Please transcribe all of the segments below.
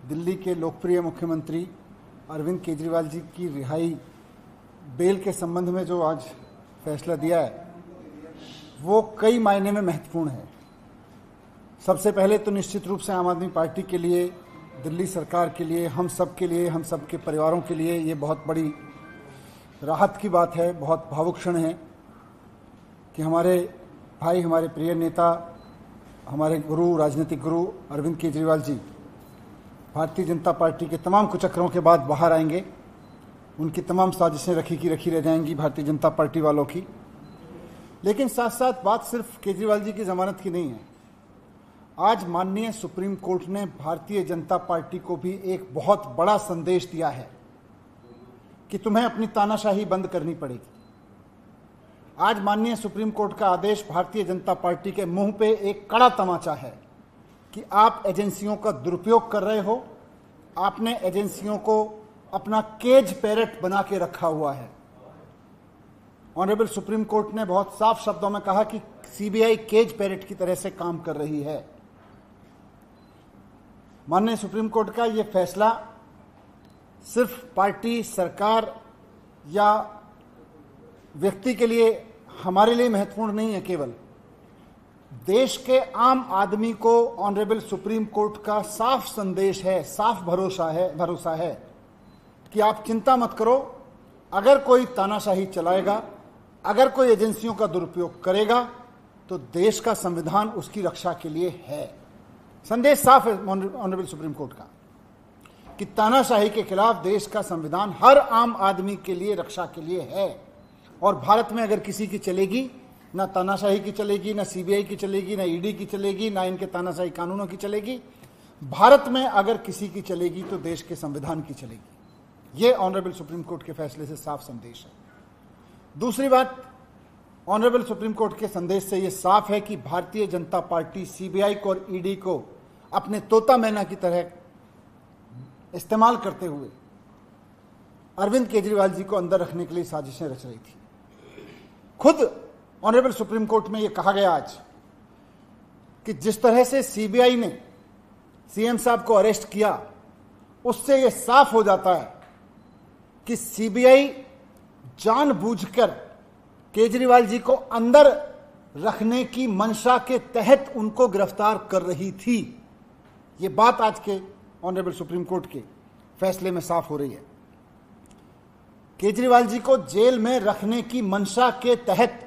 दिल्ली के लोकप्रिय मुख्यमंत्री अरविंद केजरीवाल जी की रिहाई बेल के संबंध में जो आज फैसला दिया है वो कई मायने में महत्वपूर्ण है। सबसे पहले तो निश्चित रूप से आम आदमी पार्टी के लिए, दिल्ली सरकार के लिए, हम सब के लिए, हम सब के परिवारों के लिए ये बहुत बड़ी राहत की बात है, बहुत भावुक क्षण है कि हमारे भाई, हमारे प्रिय नेता, हमारे गुरु, राजनीतिक गुरु अरविंद केजरीवाल जी भारतीय जनता पार्टी के तमाम कुचक्रों के बाद बाहर आएंगे। उनकी तमाम साजिशें रखी की रखी रह जाएंगी भारतीय जनता पार्टी वालों की। लेकिन साथ साथ बात सिर्फ केजरीवाल जी की जमानत की नहीं है। आज माननीय सुप्रीम कोर्ट ने भारतीय जनता पार्टी को भी एक बहुत बड़ा संदेश दिया है कि तुम्हें अपनी तानाशाही बंद करनी पड़ेगी। आज माननीय सुप्रीम कोर्ट का आदेश भारतीय जनता पार्टी के मुंह पे एक कड़ा तमाचा है कि आप एजेंसियों का दुरुपयोग कर रहे हो। आपने एजेंसियों को अपना केज पैरेट बना के रखा हुआ है। ऑनरेबल सुप्रीम कोर्ट ने बहुत साफ शब्दों में कहा कि सीबीआई केज पैरेट की तरह से काम कर रही है। माननीय सुप्रीम कोर्ट का यह फैसला सिर्फ पार्टी, सरकार या व्यक्ति के लिए, हमारे लिए महत्वपूर्ण नहीं है। केवल देश के आम आदमी को ऑनरेबल सुप्रीम कोर्ट का साफ संदेश है, साफ भरोसा है कि आप चिंता मत करो। अगर कोई तानाशाही चलाएगा, अगर कोई एजेंसियों का दुरुपयोग करेगा तो देश का संविधान उसकी रक्षा के लिए है। संदेश साफ है ऑनरेबल सुप्रीम कोर्ट का कि तानाशाही के खिलाफ देश का संविधान हर आम आदमी के लिए रक्षा के लिए है। और भारत में अगर किसी की चलेगी, ना तानाशाही की चलेगी, ना सीबीआई की चलेगी, ना ईडी की चलेगी, ना इनके तानाशाही कानूनों की चलेगी। भारत में अगर किसी की चलेगी तो देश के संविधान की चलेगी। यह ऑनरेबल सुप्रीम कोर्ट के फैसले से साफ संदेश है। दूसरी बात, ऑनरेबल सुप्रीम कोर्ट के संदेश से यह साफ है कि भारतीय जनता पार्टी सीबीआई को और ईडी को अपने तोता मैना की तरह इस्तेमाल करते हुए अरविंद केजरीवाल जी को अंदर रखने के लिए साजिशें रच रही थी। खुद ऑनरेबल सुप्रीम कोर्ट में यह कहा गया आज कि जिस तरह से सीबीआई ने सीएम साहब को अरेस्ट किया, उससे यह साफ हो जाता है कि सीबीआई जानबूझकर केजरीवाल जी को अंदर रखने की मंशा के तहत उनको गिरफ्तार कर रही थी। यह बात आज के ऑनरेबल सुप्रीम कोर्ट के फैसले में साफ हो रही है। केजरीवाल जी को जेल में रखने की मंशा के तहत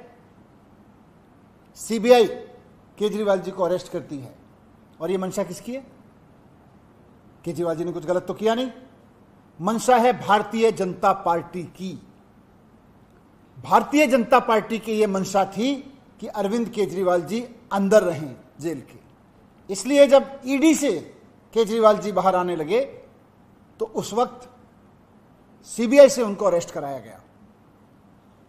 सीबीआई केजरीवाल जी को अरेस्ट करती है। और यह मंशा किसकी है? केजरीवाल जी ने कुछ गलत तो किया नहीं। मंशा है भारतीय जनता पार्टी की। भारतीय जनता पार्टी की यह मंशा थी कि अरविंद केजरीवाल जी अंदर रहें जेल के। इसलिए जब ईडी से केजरीवाल जी बाहर आने लगे तो उस वक्त सीबीआई से उनको अरेस्ट कराया गया।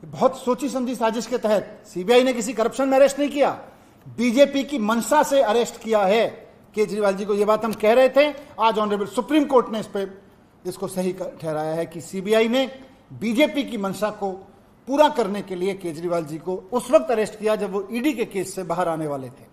बहुत सोची समझी साजिश के तहत सीबीआई ने किसी करप्शन में अरेस्ट नहीं किया, बीजेपी की मंशा से अरेस्ट किया है केजरीवाल जी को। यह बात हम कह रहे थे, आज ऑनरेबल सुप्रीम कोर्ट ने इसको सही ठहराया है कि सीबीआई ने बीजेपी की मंशा को पूरा करने के लिए केजरीवाल जी को उस वक्त अरेस्ट किया जब वो ईडी के केस से बाहर आने वाले थे।